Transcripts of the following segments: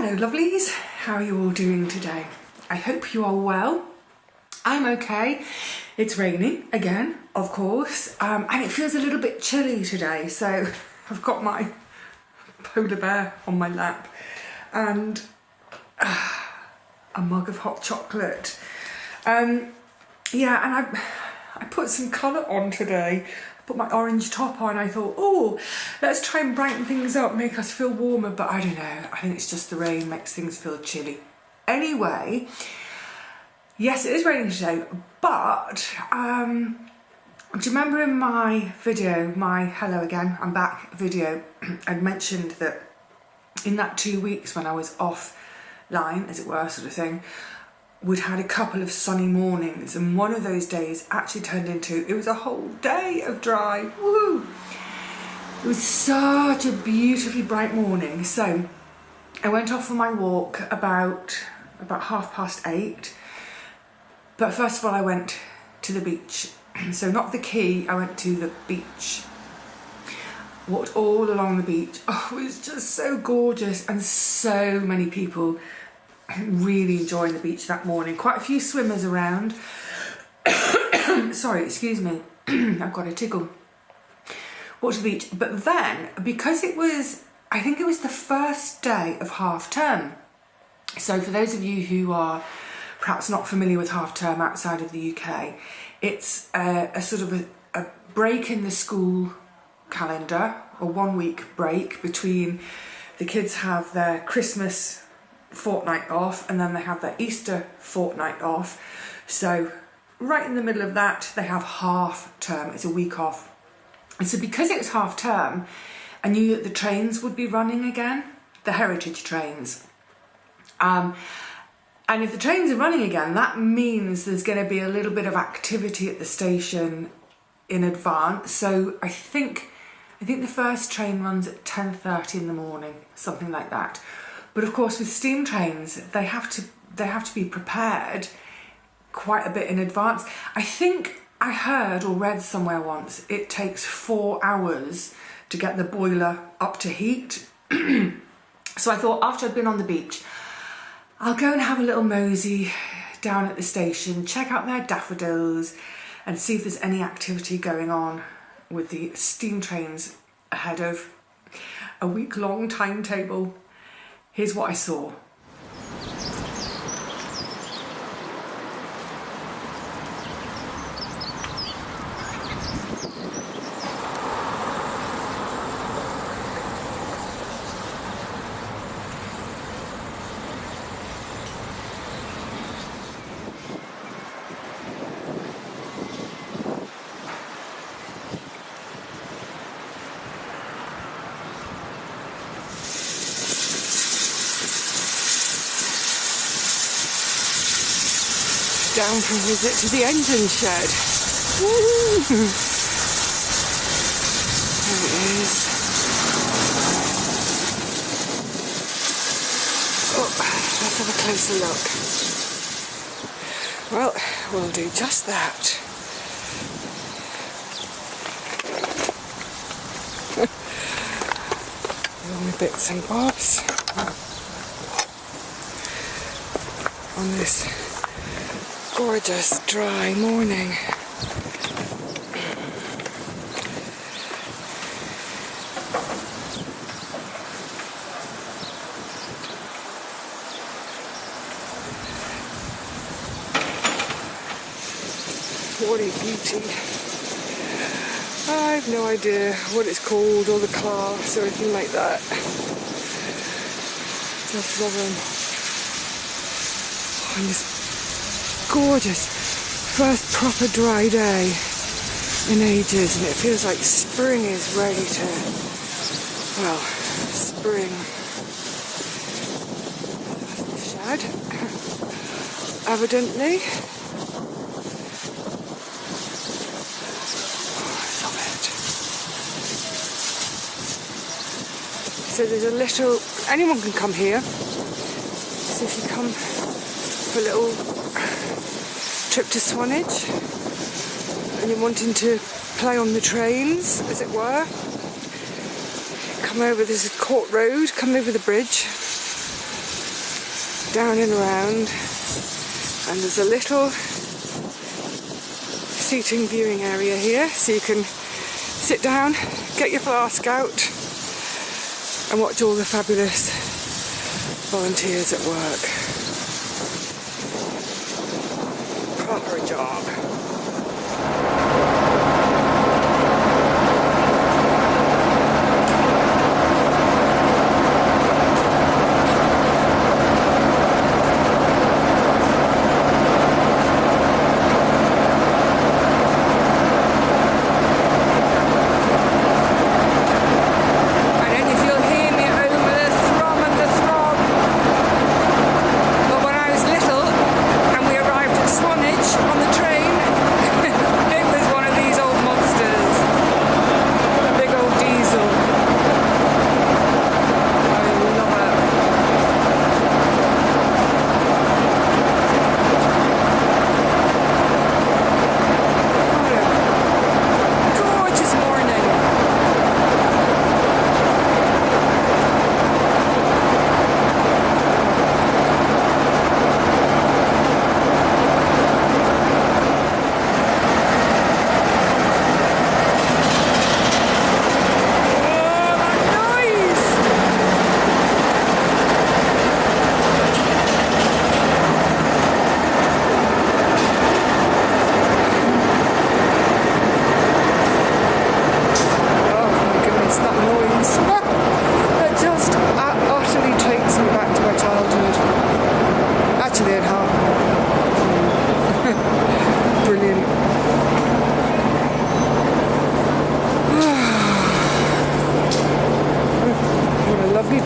Hello lovelies, how are you all doing today? I hope you are well. I'm okay. It's raining again, of course, and it feels a little bit chilly today, so I've got my polar bear on my lap and a mug of hot chocolate. Yeah, and I put some colour on today. Put my orange top on. I thought, oh, let's try and brighten things up, make us feel warmer, but I don't know, I think it's just the rain makes things feel chilly. Anyway, yes, it is raining today, but do you remember in my video, my hello again, I'm back video, I'd mentioned that in that 2 weeks when I was offline, as it were, sort of thing, we'd had a couple of sunny mornings, and one of those days actually turned into, it was a whole day of dry, woo! It was such a beautifully bright morning. So I went off for my walk about 8:30, but first of all I went to the beach. So not the quay, I went to the beach. Walked all along the beach. Oh, it was just so gorgeous, and so many people really enjoying the beach that morning. Quite a few swimmers around. Sorry, excuse me. I've got a tickle. Walked to the beach, but then because it was, I think it was the first day of half term. So for those of you who are perhaps not familiar with half term outside of the UK, it's a sort of a break in the school calendar, a 1 week break between the kids have their Christmas fortnight off and then they have their Easter fortnight off. So right in the middle of that they have half term, it's a week off. And so because it was half term, I knew that the trains would be running again, the heritage trains. And if the trains are running again, that means there's going to be a little bit of activity at the station in advance. So I think the first train runs at 10:30 in the morning, something like that. But of course with steam trains, they have to be prepared quite a bit in advance. I think I heard or read somewhere once it takes 4 hours to get the boiler up to heat. So I thought after I'd been on the beach, I'll go and have a little mosey down at the station, check out their daffodils and see if there's any activity going on with the steam trains ahead of a week-long timetable. Here's what I saw. Down for a visit to the engine shed. Woo! There it is. Oh, let's have a closer look. Well, we'll do just that. All my bits and bobs on this gorgeous dry morning. What a beauty. I have no idea what it's called or the class or anything like that. Just love them. On this gorgeous first proper dry day in ages, and it feels like spring is ready to, well, spring. That's the shed, evidently. So there's a little, anyone can come here. So if you come for a little trip to Swanage and you're wanting to play on the trains, as it were, come over, there's a court road, come over the bridge down and around, and there's a little seating viewing area here, so you can sit down, get your flask out and watch all the fabulous volunteers at work. Proper job.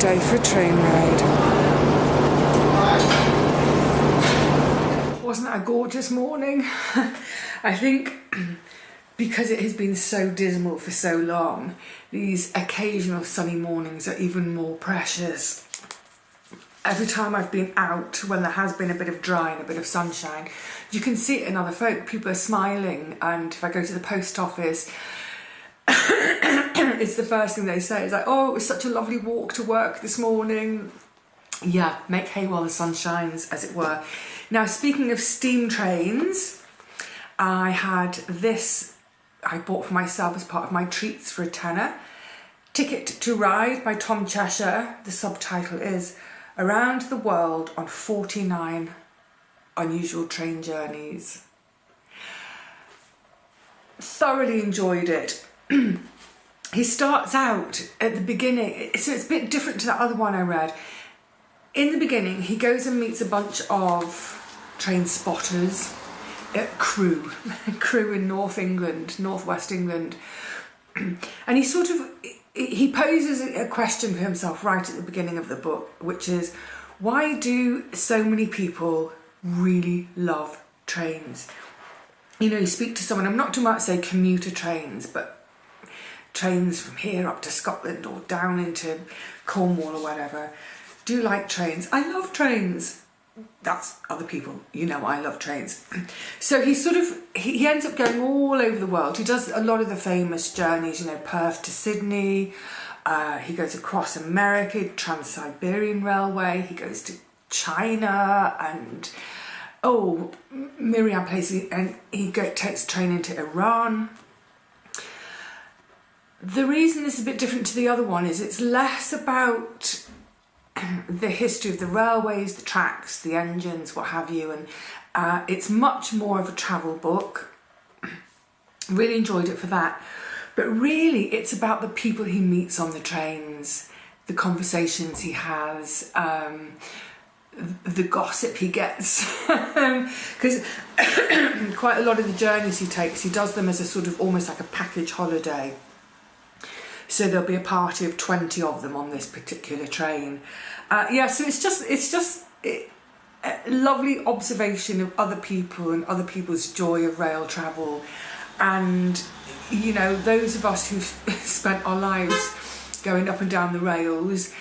Day for a train ride. Wasn't that a gorgeous morning? I think because it has been so dismal for so long, these occasional sunny mornings are even more precious. Every time I've been out, when there has been a bit of dry and a bit of sunshine, you can see it in other folk. People are smiling, and if I go to the post office, it's the first thing they say. It's like, oh, it was such a lovely walk to work this morning. Yeah, make hay while the sun shines, as it were. Now, speaking of steam trains, I had this I bought for myself as part of my treats for a tenner. Ticket to Ride by Tom Cheshire. The subtitle is Around the World on 49 Unusual Train Journeys. Thoroughly enjoyed it. He starts out at the beginning, so it's a bit different to that other one I read. In the beginning, he goes and meets a bunch of train spotters at Crewe in North West England. And he poses a question for himself right at the beginning of the book, which is, why do so many people really love trains? You know, you speak to someone, I'm not talking about, say, commuter trains, but trains from here up to Scotland or down into Cornwall or whatever. Do you like trains? I love trains. That's other people, you know, I love trains. So he ends up going all over the world. He does a lot of the famous journeys, you know, Perth to Sydney. He goes across America, Trans-Siberian Railway. He goes to China and, myriad places. And he takes a train into Iran. The reason this is a bit different to the other one is it's less about the history of the railways, the tracks, the engines, what have you, and it's much more of a travel book. Really enjoyed it for that. But really, it's about the people he meets on the trains, the conversations he has, the gossip he gets. Because quite a lot of the journeys he takes, he does them as a sort of almost like a package holiday. So there'll be a party of 20 of them on this particular train. So it's just a lovely observation of other people and other people's joy of rail travel. And, you know, those of us who've spent our lives going up and down the rails,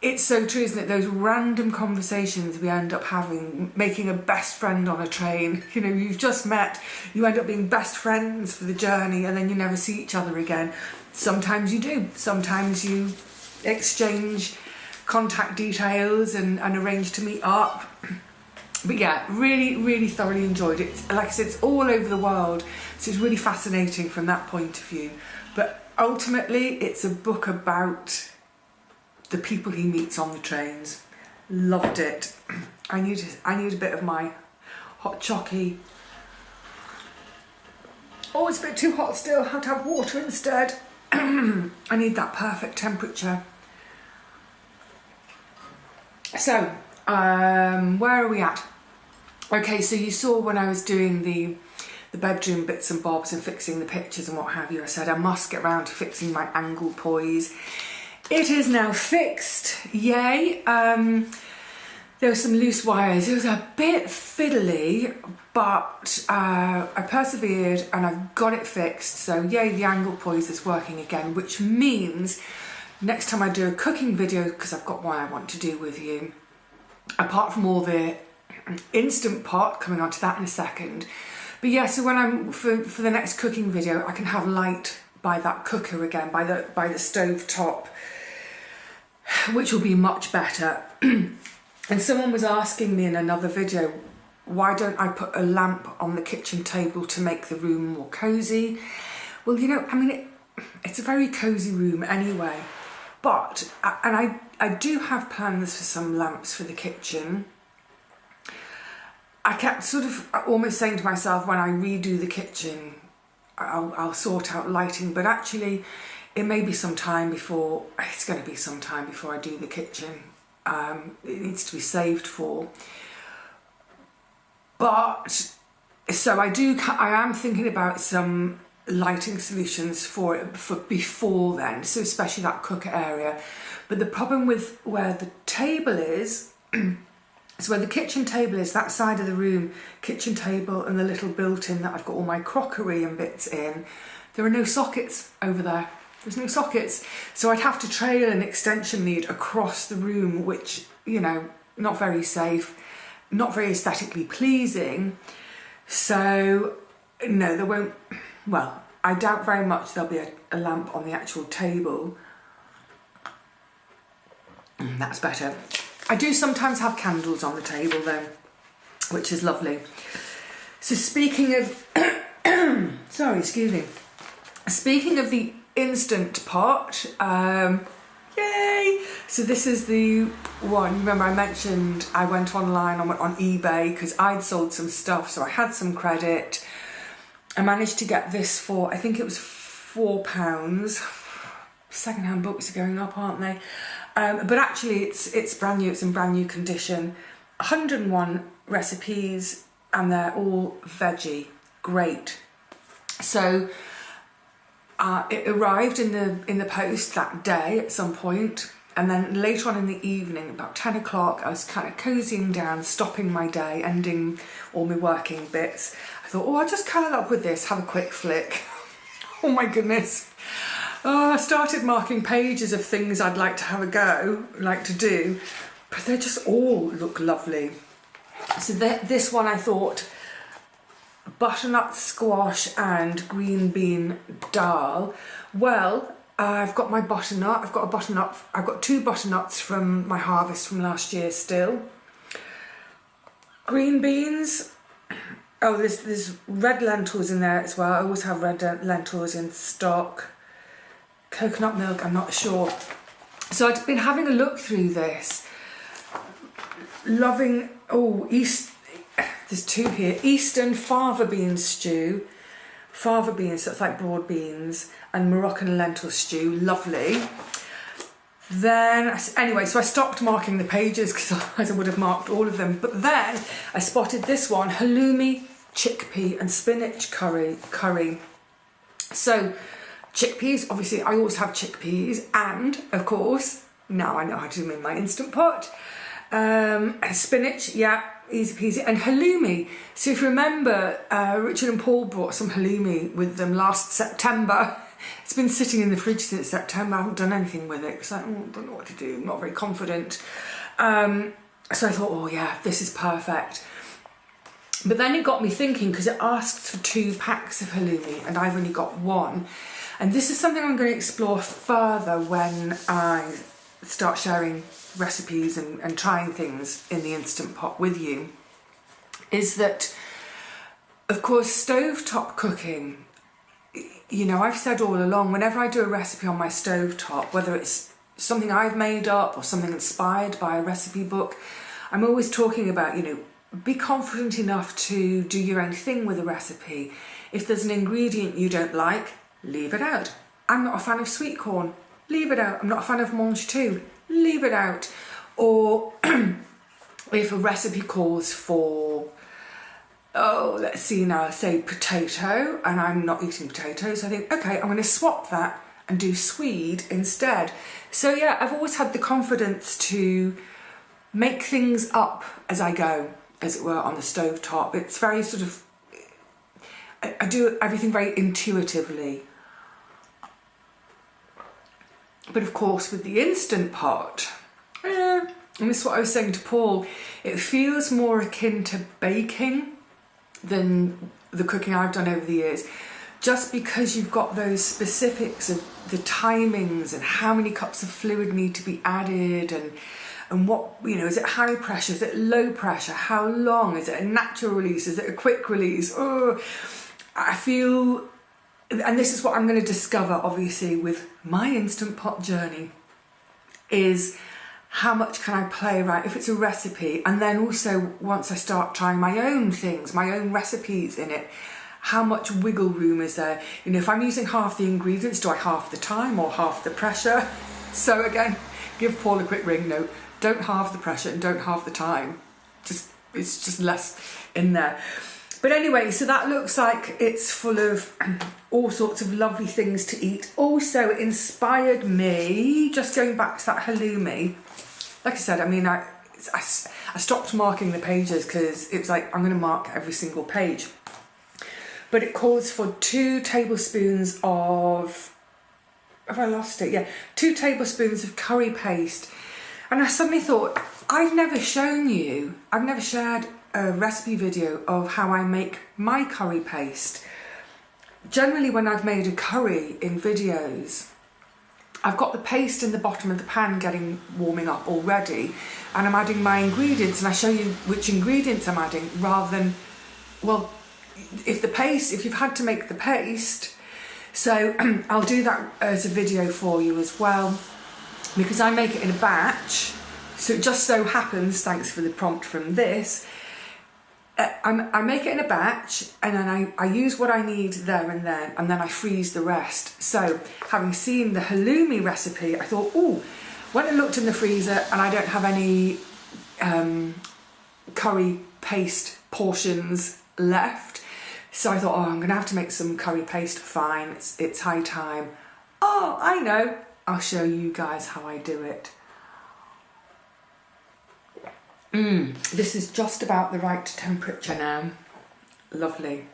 it's so true, isn't it? Those random conversations we end up having, making a best friend on a train. You know, you've just met, you end up being best friends for the journey, and then you never see each other again. Sometimes you do. Sometimes you exchange contact details and arranged to meet up. But yeah, really, really thoroughly enjoyed it. Like I said, it's all over the world, so it's really fascinating from that point of view. But ultimately, it's a book about the people he meets on the trains. Loved it. I need a bit of my hot chockey. Oh, it's a bit too hot still. I have to have water instead. I need that perfect temperature. So, where are we at? Okay, so you saw when I was doing the bedroom bits and bobs and fixing the pictures and what have you, I said I must get round to fixing my angle poise. It is now fixed, yay. There were some loose wires. It was a bit fiddly, but I persevered and I've got it fixed. So yay, the angle poise is working again, which means next time I do a cooking video, because I've got one I want to do with you, apart from all the instant pot, coming on to that in a second. But yeah, so when I'm for the next cooking video, I can have light by that cooker again, by the stove top, which will be much better. And someone was asking me in another video, why don't I put a lamp on the kitchen table to make the room more cosy? Well, you know, I mean, it's a very cosy room anyway. But, and I do have plans for some lamps for the kitchen. I kept sort of almost saying to myself, when I redo the kitchen, I'll sort out lighting, but actually it may be some time before, it's going to be some time before I do the kitchen. It needs to be saved for. But, so I am thinking about some lighting solutions for it for before then, so especially that cooker area. But the problem with where the table is, so where the kitchen table is, that side of the room, kitchen table and the little built-in that I've got all my crockery and bits in, there are no sockets over there. There's no sockets. So I'd have to trail an extension lead across the room, which, you know, not very safe, not very aesthetically pleasing. So, no, there won't, well, I doubt very much there'll be a lamp on the actual table. That's better. I do sometimes have candles on the table though, which is lovely. So speaking of, sorry, excuse me. Speaking of the Instant Pot, yay! So this is the one, remember I mentioned I went online, I went on eBay because I'd sold some stuff, so I had some credit. I managed to get this for, I think it was £4. Second-hand books are going up, aren't they? But actually it's brand new, it's in brand new condition. 101 recipes and they're all veggie, great. So it arrived in the post that day at some point, and then later on in the evening, about 10 o'clock, I was kind of cozying down, stopping my day, ending all my working bits. I thought, oh, I'll just curl up with this, have a quick flick. Oh my goodness. Oh, I started marking pages of things I'd like to have a go, like to do, but they just all look lovely. So this one I thought, butternut squash and green bean dal. Well, I've got my butternut, I've got 2 butternuts from my harvest from last year still. Green beans, oh, there's red lentils in there as well. I always have red lentils in stock. Coconut milk, I'm not sure. So I've been having a look through this, loving, oh, there's 2 here, Eastern fava bean stew, fava beans, so it's like broad beans, and Moroccan lentil stew, lovely. Then, anyway, so I stopped marking the pages because otherwise I would have marked all of them, but then I spotted this one, halloumi, chickpea and spinach curry. So, chickpeas, obviously I always have chickpeas, and of course, now I know how to do them in my Instant Pot. Spinach, yeah, easy peasy, and halloumi. So if you remember, Richard and Paul brought some halloumi with them last September. It's been sitting in the fridge since September. I haven't done anything with it because I don't know what to do. I'm not very confident. So I thought, oh yeah, this is perfect. But then it got me thinking, because it asked for 2 packs of halloumi and I've only got 1. And this is something I'm going to explore further when I start sharing recipes and trying things in the Instant Pot with you is that, of course, stovetop cooking, you know, I've said all along, whenever I do a recipe on my stovetop, whether it's something I've made up or something inspired by a recipe book, I'm always talking about, you know, be confident enough to do your own thing with a recipe. If there's an ingredient you don't like, leave it out. I'm not a fan of sweet corn, leave it out. I'm not a fan of mange tout, leave it out. Or if a recipe calls for, oh, let's see now, say potato, and I'm not eating potatoes, I think, okay, I'm going to swap that and do swede instead. So yeah, I've always had the confidence to make things up as I go, as it were, on the stovetop. It's very sort of, I do everything very intuitively. But of course, with the Instant Pot, and this is what I was saying to Paul, it feels more akin to baking than the cooking I've done over the years, just because you've got those specifics of the timings and how many cups of fluid need to be added, and what, you know, is it high pressure, is it low pressure, how long, is it a natural release, is it a quick release? Oh, I feel, and this is what I'm going to discover obviously with my Instant Pot journey, is how much can I play around if it's a recipe, and then also once I start trying my own things, my own recipes in it, how much wiggle room is there? You know, if I'm using half the ingredients, do I half the time or half the pressure? So again, give Paul a quick ring. No, don't halve the pressure and don't halve the time. It's just less in there. But anyway, so that looks like it's full of all sorts of lovely things to eat. Also, it inspired me, just going back to that halloumi. Like I said, I mean, I stopped marking the pages because it was like, I'm going to mark every single page. But it calls for 2 tablespoons of, have I lost it? Yeah, 2 tablespoons of curry paste. And I suddenly thought, I've never shown you, I've never shared a recipe video of how I make my curry paste. Generally, when I've made a curry in videos, I've got the paste in the bottom of the pan warming up already, and I'm adding my ingredients, and I show you which ingredients I'm adding, rather than, well, if you've had to make the paste, so I'll do that as a video for you as well, because I make it in a batch. So it just so happens, thanks for the prompt from this, I make it in a batch, and then I use what I need there and then I freeze the rest. So having seen the halloumi recipe, I thought, oh, when I looked in the freezer and I don't have any curry paste portions left, so I thought, oh, I'm gonna have to make some curry paste. Fine, it's high time. Oh, I know, I'll show you guys how I do it. This is just about the right temperature now. Lovely.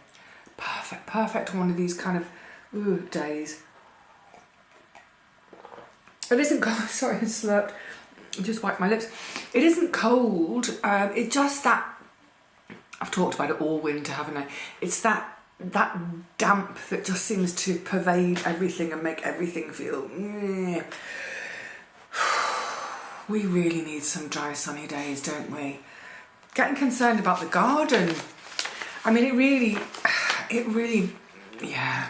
Perfect on one of these kind of days. It isn't cold, sorry, I slurped. I just wiped my lips. It isn't cold, it's just that, I've talked about it all winter, haven't I? It's that damp that just seems to pervade everything and make everything feel, we really need some dry sunny days, don't we? Getting concerned about the garden. I mean, it really, yeah,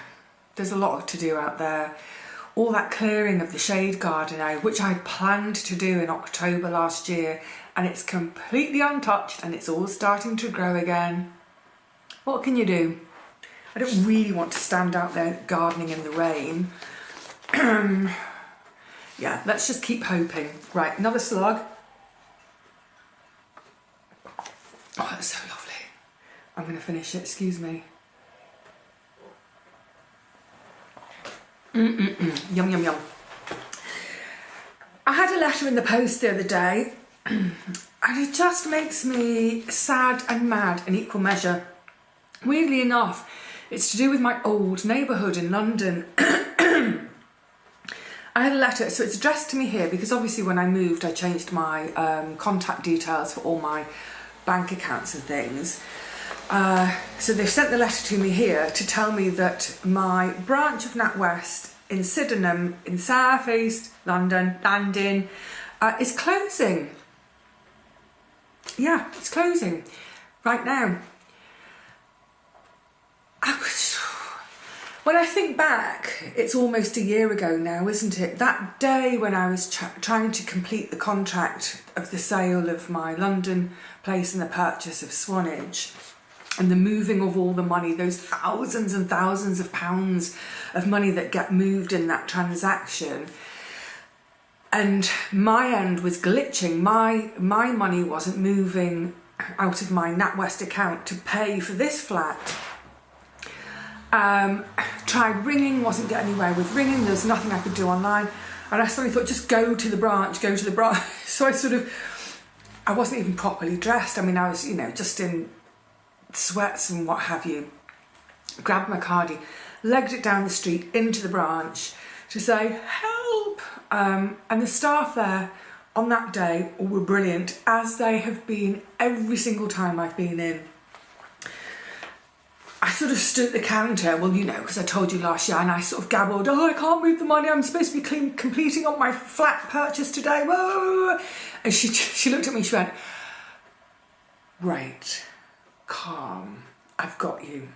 there's a lot to do out there. All that clearing of the shade garden now, which I planned to do in October last year, and it's completely untouched and it's all starting to grow again. What can you do? I don't really want to stand out there gardening in the rain. Yeah, let's just keep hoping. Right, another slug. Oh, that's so lovely. I'm going to finish it, excuse me. Yum, yum, yum. I had a letter in the post the other day, and it just makes me sad and mad in equal measure. Weirdly enough, it's to do with my old neighbourhood in London. I had a letter, so it's addressed to me here because obviously when I moved I changed my contact details for all my bank accounts and things. So they've sent the letter to me here to tell me that my branch of NatWest in Sydenham in South East London, Landing, is closing. Yeah, it's closing right now. When I think back, it's almost a year ago now, isn't it? That day when I was trying to complete the contract of the sale of my London place and the purchase of Swanage, and the moving of all the money, those thousands and thousands of pounds of money that get moved in that transaction. And my end was glitching. My money wasn't moving out of my NatWest account to pay for this flat. Tried ringing, wasn't getting anywhere with ringing. There was nothing I could do online. And I suddenly thought, just go to the branch. So I wasn't even properly dressed. I mean, I was, just in sweats and what have you. Grabbed my cardie, legged it down the street into the branch to say, help. And the staff there on that day were brilliant, as they have been every single time I've been in. I sort of stood at the counter, well, because I told you last year, and I sort of gabbled, I can't move the money, I'm supposed to be completing on my flat purchase today. Whoa. And she looked at me, she went, right, calm, I've got you.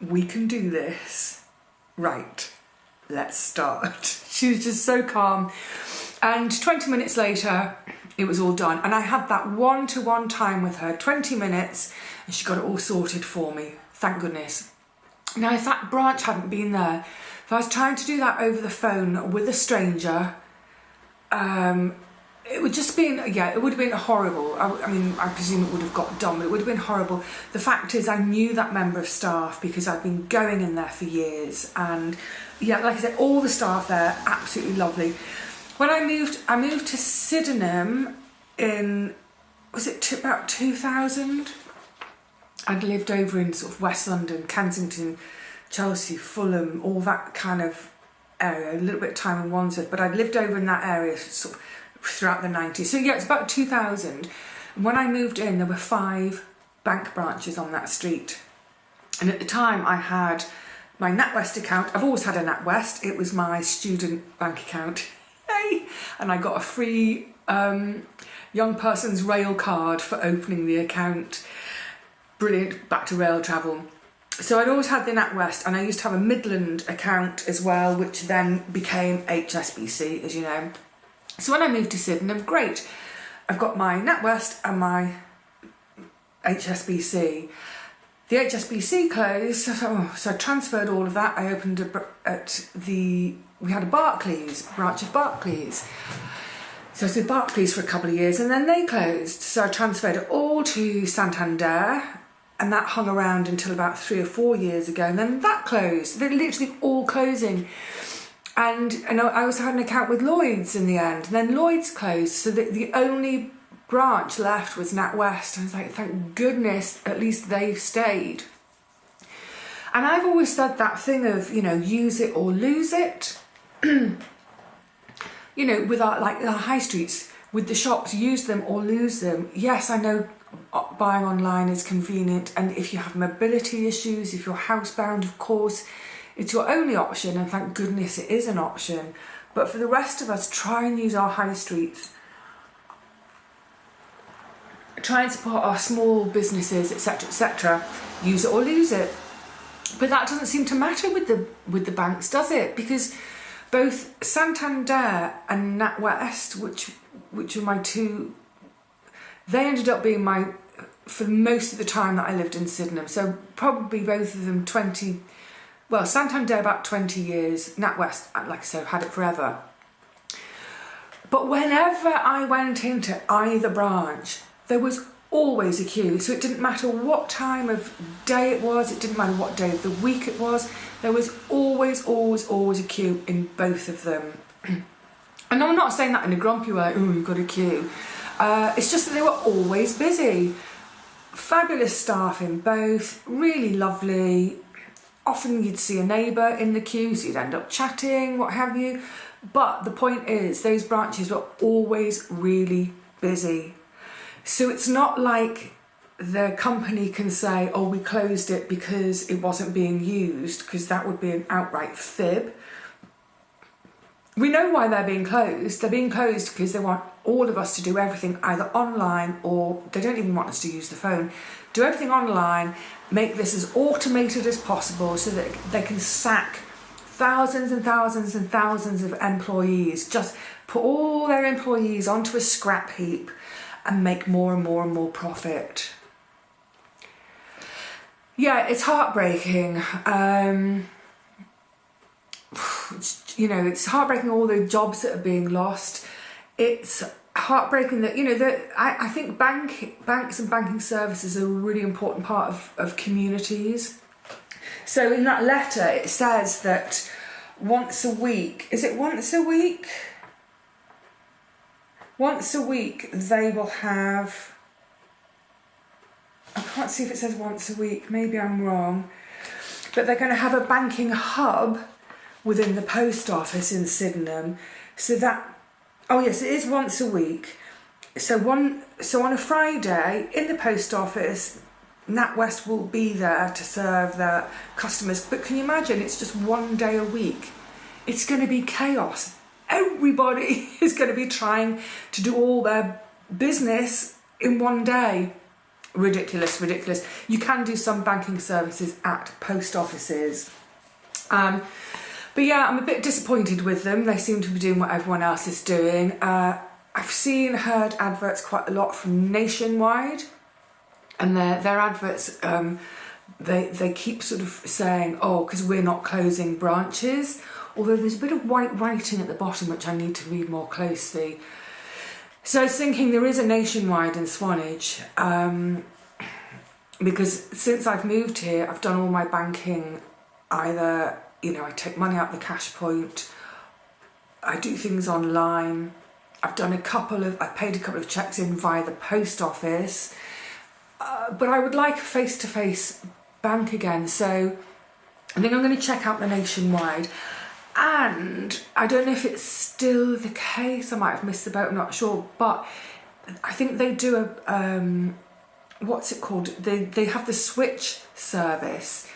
We can do this. Right, let's start. She was just so calm. And 20 minutes later, it was all done. And I had that one-to-one time with her, 20 minutes, and she got it all sorted for me. Thank goodness. Now, if that branch hadn't been there, if I was trying to do that over the phone with a stranger, it would just been, it would have been horrible. I presume it would have got done, but it would have been horrible. The fact is, I knew that member of staff because I've been going in there for years. And like I said, all the staff there, absolutely lovely. When I moved to Sydenham in, about 2000? I'd lived over in sort of West London, Kensington, Chelsea, Fulham, all that kind of area, a little bit of time in Wandsworth, but I'd lived over in that area sort of throughout the 90s. So it's about 2000. When I moved in, there were 5 bank branches on that street. And at the time I had my NatWest account. I've always had a NatWest. It was my student bank account. Yay! And I got a free young person's rail card for opening the account. Brilliant, back to rail travel. So I'd always had the NatWest, and I used to have a Midland account as well, which then became HSBC, as you know. So when I moved to Sydenham, great. I've got my NatWest and my HSBC. The HSBC closed, so I transferred all of that. I opened we had a Barclays, branch of Barclays. So I was with Barclays for a couple of years, and then they closed. So I transferred it all to Santander, and that hung around until about 3 or 4 years ago, and then that closed. They're literally all closing. And I also had an account with Lloyds in the end, and then Lloyds closed, so the only branch left was NatWest. I was like, thank goodness, at least they've stayed. And I've always said that thing of, use it or lose it. With our high streets, with the shops, use them or lose them. Yes, I know buying online is convenient, and if you have mobility issues, if you're housebound, of course, it's your only option, and thank goodness it is an option. But for the rest of us, try and use our high streets. Try and support our small businesses, etc., etc. Use it or lose it. But that doesn't seem to matter with the banks, does it? Because both Santander and NatWest, which were my two, they ended up being for most of the time that I lived in Sydenham. So probably both of them Santander about 20 years, NatWest, like I said, had it forever. But whenever I went into either branch, there was always a queue. So it didn't matter what time of day it was, it didn't matter what day of the week it was, there was always a queue in both of them. And I'm not saying that in a grumpy way, oh, you've got a queue. It's just that they were always busy. Fabulous staff in both, really lovely. Often you'd see a neighbour in the queue, so you'd end up chatting, what have you. But the point is, those branches were always really busy. So it's not like the company can say, oh, we closed it because it wasn't being used, because that would be an outright fib. we know why they're being closed. They're being closed because they want all of us to do everything either online, or they don't even want us to use the phone. Do everything online, make this as automated as possible so that they can sack thousands and thousands and thousands of employees. Just put all their employees onto a scrap heap and make more and more and more profit. Yeah, it's heartbreaking. It's heartbreaking, all the jobs that are being lost. It's heartbreaking that, I think banks and banking services are a really important part of communities. So in that letter, it says that once a week, is it once a week? Once a week they will have, I can't see if it says once a week, maybe I'm wrong, but they're going to have a banking hub within the post office in Sydenham, so that, oh yes, it is once a week. So on a Friday in the post office, NatWest will be there to serve their customers. But can you imagine, it's just one day a week. It's going to be chaos. Everybody is going to be trying to do all their business in one day. Ridiculous, ridiculous. You can do some banking services at post offices. But yeah, I'm a bit disappointed with them. They seem to be doing what everyone else is doing. I've heard adverts quite a lot from Nationwide, and their adverts, they keep sort of saying, oh, because we're not closing branches, although there's a bit of white writing at the bottom which I need to read more closely. So I was thinking there is a Nationwide in Swanage, because since I've moved here, I've done all my banking either, I take money out the cash point, I do things online, I paid a couple of checks in via the post office, but I would like a face-to-face bank again, so I think I'm going to check out the Nationwide. And I don't know if it's still the case, I might have missed the boat, I'm not sure, but I think they do a, what's it called? They have the switch service.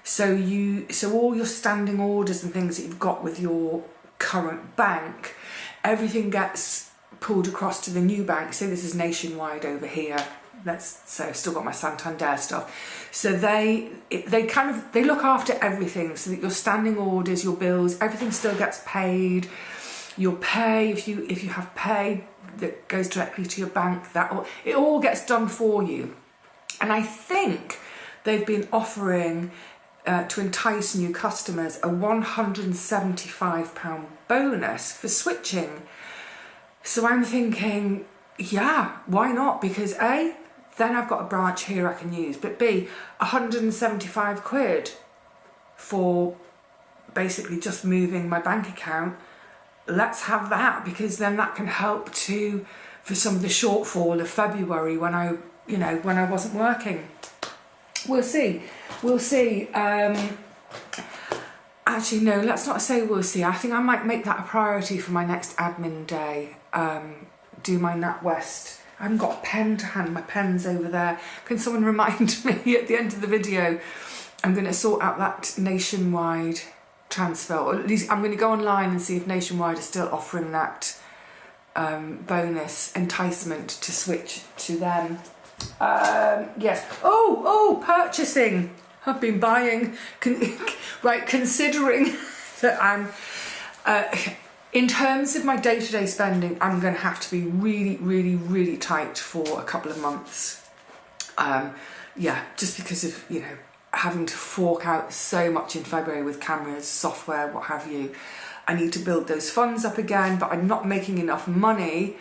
So all your standing orders and things that you've got with your current bank, everything gets pulled across to the new bank. So this is Nationwide over here. So I've still got my Santander stuff. So they look after everything, so that your standing orders, your bills, everything still gets paid. Your pay, if you have pay that goes directly to your bank, it all gets done for you. And I think they've been offering, to entice new customers, a £175 bonus for switching. So I'm thinking, yeah, why not? Because A, then I've got a branch here I can use, but B, 175 quid for basically just moving my bank account. Let's have that, because then that can help for some of the shortfall of February when I wasn't working. We'll see. Actually, no, let's not say we'll see. I think I might make that a priority for my next admin day. Do my NatWest. I haven't got a pen to hand. My pen's over there. Can someone remind me at the end of the video? I'm going to sort out that Nationwide transfer, or at least I'm going to go online and see if Nationwide is still offering that bonus enticement to switch to them. Yes. Oh, purchasing. I've been buying. Right, considering that I'm, in terms of my day-to-day spending, I'm going to have to be really, really, really tight for a couple of months. Yeah, just because of, having to fork out so much in February with cameras, software, what have you. I need to build those funds up again, but I'm not making enough money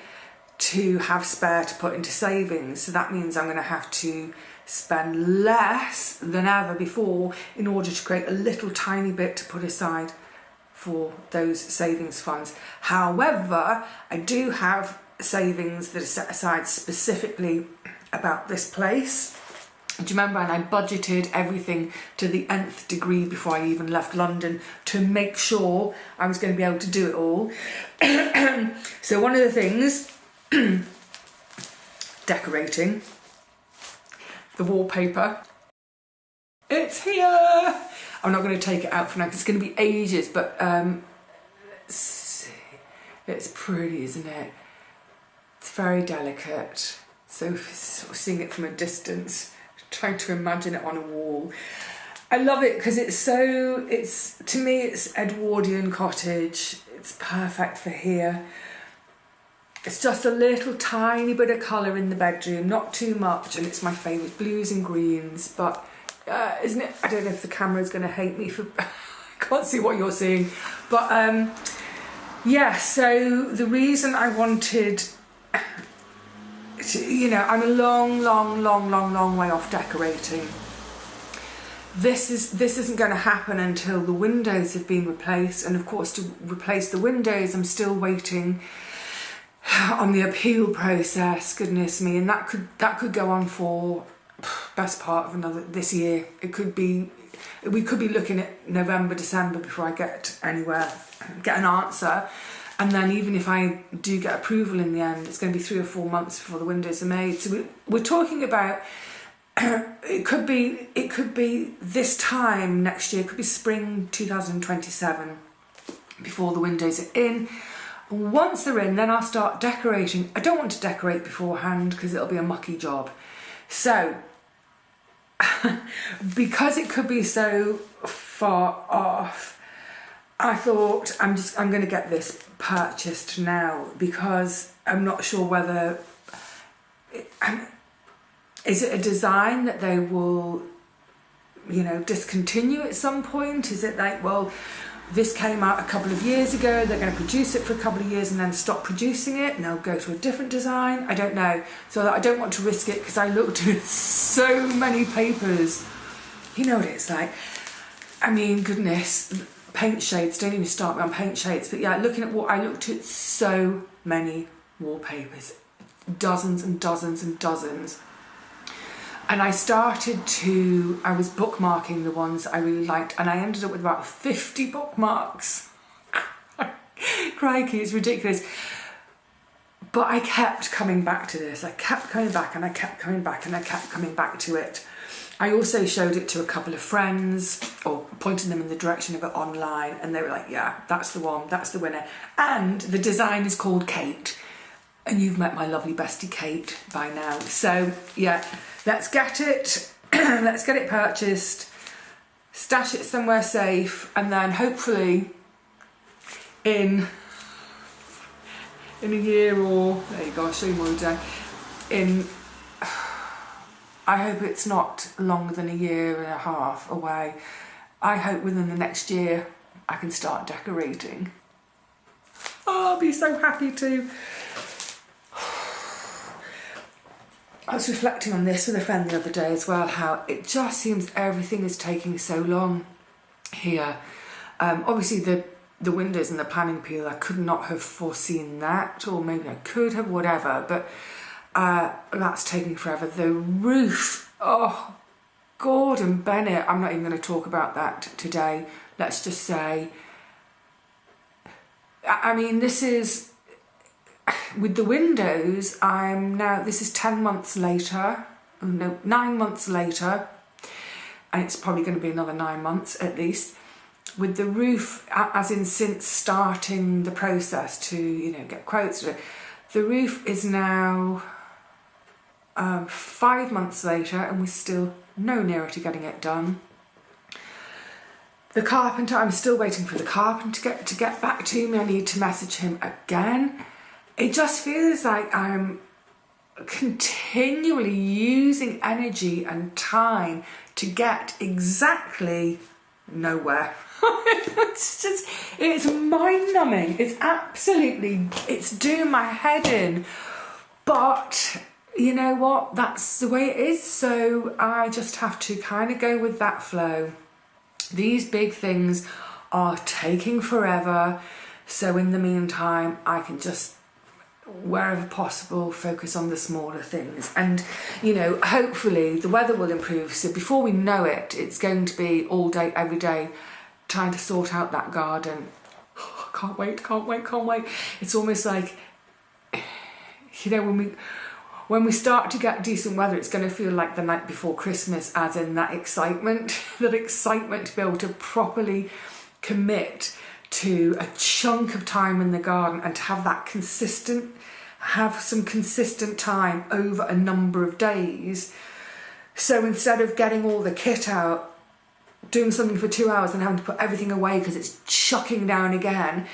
to have spare to put into savings. So that means I'm going to have to spend less than ever before in order to create a little tiny bit to put aside for those savings funds. However, I do have savings that are set aside specifically about this place. Do you remember? And I budgeted everything to the nth degree before I even left London to make sure I was going to be able to do it all. So one of the things, decorating, the wallpaper, it's here. I'm not going to take it out for now because it's going to be ages, but It's pretty, isn't it? It's very delicate. So sort of seeing it from a distance, trying to imagine it on a wall. I love it because to me it's Edwardian cottage. It's perfect for here. It's just a little tiny bit of colour in the bedroom, not too much, and it's my favourite, blues and greens. But isn't it? I don't know if the camera's going to hate me for I can't see what you're seeing, but yeah. So the reason I wanted to, I'm a long way off decorating. This isn't going to happen until the windows have been replaced, and of course to replace the windows I'm still waiting on the appeal process, goodness me, and that could go on for best part of this year. We could be looking at November, December before I get anywhere, get an answer, and then even if I do get approval in the end, it's going to be 3 or 4 months before the windows are made. So we're talking about it could be this time next year, it could be spring 2027 before the windows are in. Once they're in, then I'll start decorating. I don't want to decorate beforehand because it'll be a mucky job. So, because it could be so far off, I thought I'm going to get this purchased now, because I'm not sure whether is it a design that they will, discontinue at some point? Is it like, well, this came out a couple of years ago, they're going to produce it for a couple of years and then stop producing it and they'll go to a different design? I don't know. So I don't want to risk it because I looked at so many papers. You know what it's like. I mean, goodness, paint shades, don't even start me on paint shades. But yeah, I looked at so many wallpapers, dozens and dozens and dozens. And I was bookmarking the ones I really liked, and I ended up with about 50 bookmarks. Crikey, it's ridiculous. But I kept coming back to this. I kept coming back and I kept coming back and I kept coming back to it. I also showed it to a couple of friends, or pointed them in the direction of it online, and they were like, yeah, that's the one, that's the winner. And the design is called Kate. And you've met my lovely bestie Kate by now. So yeah, let's get it purchased, stash it somewhere safe, and then hopefully in a year, or there you go, I'll show you more today. I hope it's not longer than a year and a half away. I hope within the next year I can start decorating. Oh, I'll be so happy to. I was reflecting on this with a friend the other day as well, how it just seems everything is taking so long here. Obviously the windows and the planning appeal, I could not have foreseen that, or maybe I could have, whatever, but that's taking forever. The roof, oh, Gordon Bennett, I'm not even going to talk about that today. Let's just say, I mean, this is, with the windows, this is 10 months later, no, 9 months later, and it's probably going to be another 9 months at least. With the roof, as in since starting the process to, get quotes, the roof is now 5 months later and we're still no nearer to getting it done. The carpenter, I'm still waiting for the carpenter to get back to me. I need to message him again. It just feels like I'm continually using energy and time to get exactly nowhere. It's mind-numbing. It's doing my head in. But you know what? That's the way it is. So I just have to kind of go with that flow. These big things are taking forever. So in the meantime, I can just, wherever possible, focus on the smaller things. And, hopefully the weather will improve. So before we know it, it's going to be all day, every day, trying to sort out that garden. Oh, can't wait. It's almost like, when we start to get decent weather, it's going to feel like the night before Christmas, as in that excitement to be able to properly commit to a chunk of time in the garden and to have that have some consistent time over a number of days. So instead of getting all the kit out, doing something for 2 hours and having to put everything away because it's chucking down again,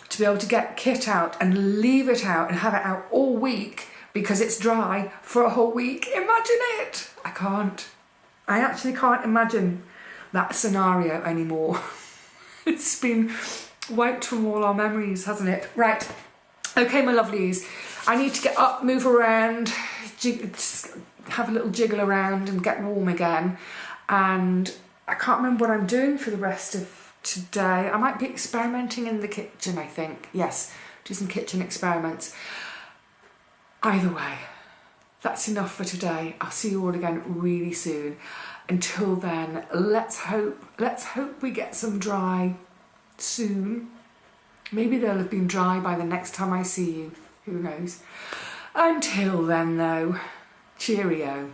to be able to get kit out and leave it out and have it out all week because it's dry for a whole week. Imagine it! I actually can't imagine that scenario anymore. It's been wiped from all our memories, hasn't it? Right, okay my lovelies, I need to get up, move around, have a little jiggle around and get warm again. And I can't remember what I'm doing for the rest of today. I might be experimenting in the kitchen, I think. Yes, do some kitchen experiments. Either way, that's enough for today. I'll see you all again really soon. Until then, let's hope we get some dry soon. Maybe they'll have been dry by the next time I see you. Who knows? Until then though, cheerio.